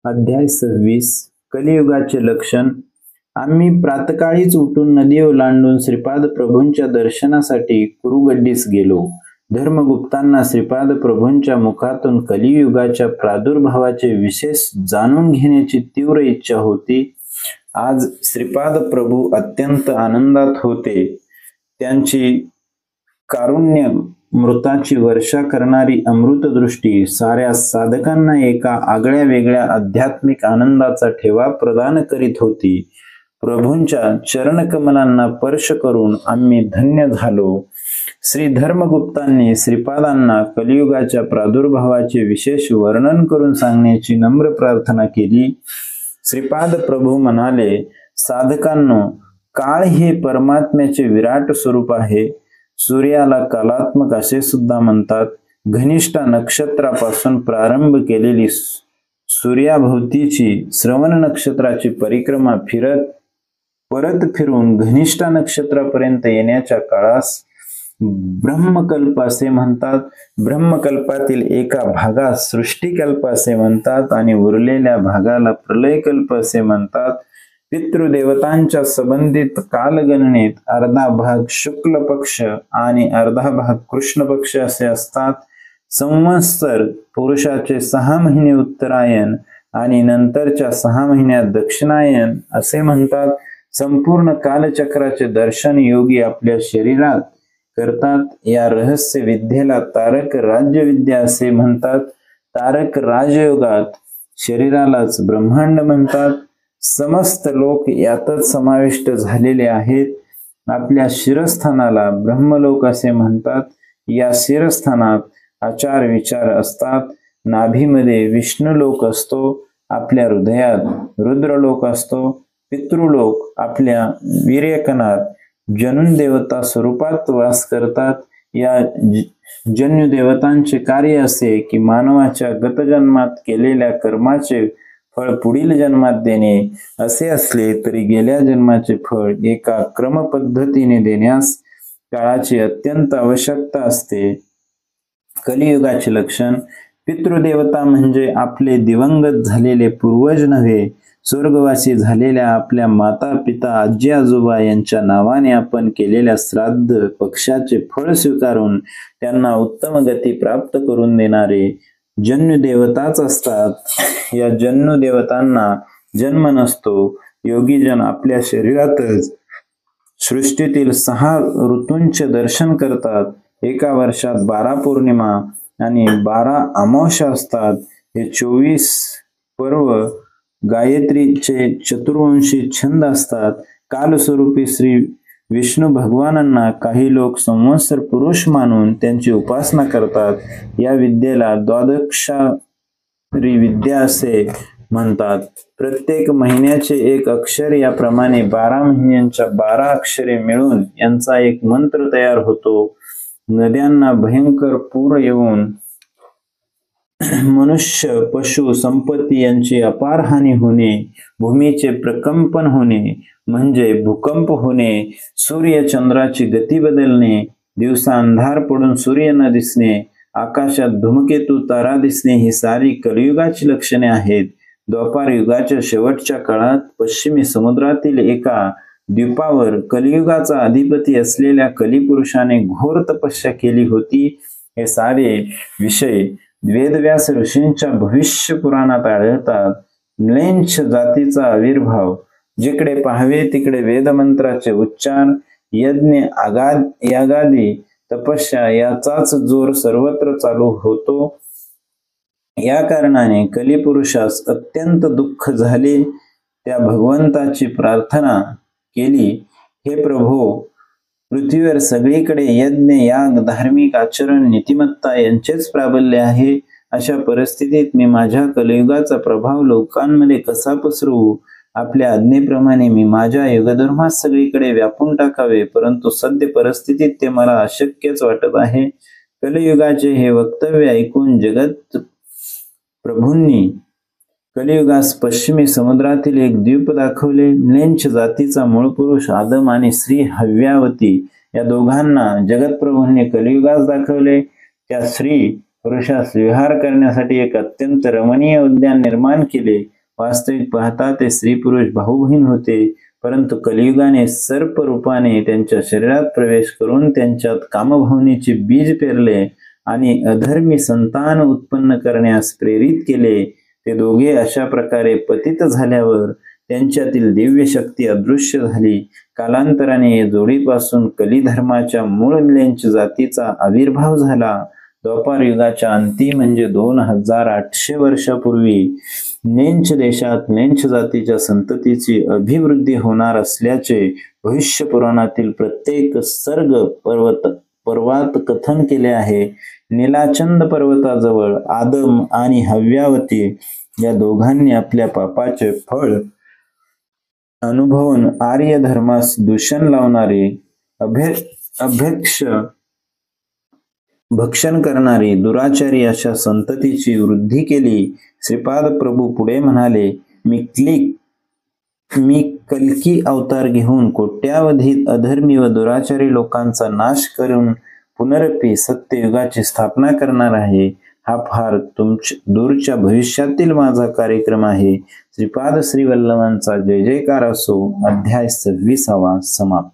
अध्याय 26 कलियुगाचे लक्षण. आम्ही प्रातकाळीच उठून नदी ओलांडून श्रीपाद प्रभूंच्या दर्शनासाठी कुरुगड्डीस गेलो. धर्मगुप्तांना श्रीपाद प्रभूंच्या मुखातून कलियुगाच्या प्रादुर्भावाचे विशेष जाणून घेण्याची तीव्र इच्छा होती. आज श्रीपाद प्रभू अत्यंत आनंदात होते. त्यांची कारुण्य मृताची वर्षा करणारी अमृतदृष्टी साऱ्या साधकांना एका आगळ्या वेगळ्या आध्यात्मिक आनंदाचा ठेवा प्रदान करीत होती. प्रभूंच्या चरणकमलांना स्पर्श करून आम्ही धन्य झालो. श्री धर्मगुप्तांनी श्रीपादांना कलियुगाच्या प्रादुर्भावाचे विशेष वर्णन करून सांगण्याची नम्र प्रार्थना केली. श्रीपाद प्रभू म्हणाले, साधकांनो, काळ हे परमात्म्याचे विराट स्वरूप आहे. सूर्याला कालात्मक असे सुद्धा म्हणतात. घनिष्ठा नक्षत्रापासून प्रारंभ केलेली सूर्याभोवतीची श्रवण नक्षत्राची परिक्रमा परत फिरून घनिष्ठा नक्षत्रापर्यंत येण्याच्या काळास ब्रह्मकल्प असे म्हणतात. ब्रह्मकल्पातील एका भागास सृष्टिकल्प असे म्हणतात आणि उरलेल्या भागाला प्रलयकल्प असे म्हणतात. पितृदेवतांच्या संबंधित कालगणनेत अर्धा भाग शुक्ल पक्ष आणि अर्धा भाग कृष्ण पक्ष असे असतात. संवत्सर पुरुषाचे 6 महिने उत्तरायण आणि नंतरच्या 6 महिन्यात दक्षिणायन असे म्हणतात. संपूर्ण कालचक्राचे दर्शन योगी आपल्या शरीरात करतात. या रहस्य विद्येला तारक राज्यविद्या असे म्हणतात. तारक राजयोगात शरीरालाच ब्रह्मांड म्हणतात. समस्त लोक यातच समाविष्ट झालेले आहेत. आपल्या शिरस्थानाला ब्रह्मलोक असे म्हणतात. या शिरस्थानात आचार विचार असतात. नाभीमध्ये विष्णुलोक असतो. आपल्या हृदयात रुद्रलोक असतो. पितृलोक आपल्या वीर्यकणात जनुन देवता स्वरूपात वास करतात. या जन्यू देवतांचे कार्य असे की मानवाच्या गतजन्मात केलेल्या कर्माचे फळ पुढील जन्मात देणे. असे असले तरी गेल्या जन्माचे फळ एका क्रमपद्धतीने देण्यास काळाची अत्यंत आवश्यकता असते. कलियुगाचे लक्षण. पितृदेवता म्हणजे आपले दिवंगत झालेले पूर्वज नव्हे, स्वर्गवासी झालेल्या आपल्या माता पिता आजी आजोबा यांच्या नावाने आपण केलेल्या श्राद्ध पक्षाचे फळ स्वीकारून त्यांना उत्तम गती प्राप्त करून देणारे जन्य देवताच असतात. या जन्य देवतांना जन्म नसतो. योगीजन आपल्या शरीरातच सृष्टीतील 6 ऋतूंचे दर्शन करतात. एका वर्षात 12 पौर्णिमा आणि 12 अमावस्या असतात. हे 24 पर्व गायत्रीचे चतुर्वंशी छंद असतात. कालस्वरूपी श्री विष्णू भगवानांना काही लोक संवत्सर पुरुष मानून त्यांची उपासना करतात. या विद्येला द्वादशारी विद्या असे म्हणतात. प्रत्येक महिन्याचे एक अक्षर याप्रमाणे 12 महिन्यांच्या 12 अक्षरे मिळून यांचा एक मंत्र तयार होतो. नद्यांना भयंकर पूर येऊन मनुष्य पशु संपत्ती यांची अपार हानी होणे, भूमीचे प्रकंपन होणे म्हणजे भूकंप होणे, सूर्य चंद्राची गती बदलणे, दिवसा अंधार पडून सूर्य न दिसणे, आकाशात धूमकेतू तारा दिसणे ही सारी कलियुगाची लक्षणे आहेत. द्वापार युगाच्या शेवटच्या काळात पश्चिमी समुद्रातील एका द्वीपावर कलियुगाचा अधिपती असलेल्या कलिपुरुषाने घोर तपस्या केली होती. हे सारे विषय वेदव्यास ऋषींच्या भविष्य पुराणात आढळतात. म्लेच्छ जातीचा आविर्भाव. जिकडे पाहावे तिकडे वेदमंत्राचे उच्चार, यज्ञ यागादी तपस्या याचाच जोर सर्वत्र चालू होतो. या कारणाने कलिपुरुषास अत्यंत दुःख झाले. त्या भगवंताची प्रार्थना केली, हे प्रभो, पृथ्वीवर सगळीकडे यज्ञ याग धार्मिक आचरण नीतिमत्ता यांचेच प्राबल्य आहे. अशा परिस्थितीत मी माझ्या कलियुगाचा प्रभाव लोकांमध्ये कसा पसरवू? आपल्या आज्ञेप्रमाणे मी माझ्या युगधर्मात सगळीकडे व्यापून टाकावे, परंतु सद्य परिस्थितीत ते मला अशक्यच वाटत आहे. कलियुगाचे हे वक्तव्य ऐकून जगत प्रभूंनी कलियुगास पश्चिमी समुद्रातील एक द्वीप दाखवले. म्लेच्छ जातीचा मूळ पुरुष आदम आणि श्री हव्यावती या दोघांना जगतप्रभूंनी कलियुगास दाखवले. त्या स्त्री पुरुषास विहार करण्यासाठी एक अत्यंत रमणीय उद्यान निर्माण केले. वास्तविक पाहता ते स्त्री पुरुष भाऊ-बहीण होते, परंतु कलियुगाने सर्प रूपाने त्यांच्या शरीरात प्रवेश करून त्यांच्यात कामभावनेचे बीज पेरले आणि अधर्मी संतान उत्पन्न करण्यास प्रेरित केले. ते दोघे अशा प्रकारे पतित झाल्यावर त्यांच्यातील दिव्य शक्ती अदृश्य झाली. कालांतराने जोडीपासून कलिधर्माच्या मूळ मिलेंच जातीचा आविर्भाव झाला. द्वापार युगाच्या अंती म्हणजे 2800 वर्षापूर्वी नेंच देशात नेंच जातीच्या संततीची अभिवृद्धी होणार असल्याचे भविष्य पुराणातील प्रत्येक सर्ग पर्वात कथन केले आहे. नीलाचंद पर्वताजवळ आदम आणि हव्यावती या दोघांनी आपल्या पापाचे फळ अनुभवून आर्य धर्मास दूषण लावणारे भक्षण करणारी दुराचारी अशा संततीची वृद्धी केली. श्रीपाद प्रभू पुढे म्हणाले, मी कल्की अवतार घेऊन कोट्यावधी अधर्मी व दुराचारी लोकांचा नाश करून पुनरपी सत्ययुगाची स्थापना करणार आहे. हा फार दूरच्या भविष्यातील माझा कार्यक्रम आहे. श्रीपाद श्रीवल्लभांचा जय जयकार असो. अध्याय 26 समाप्त.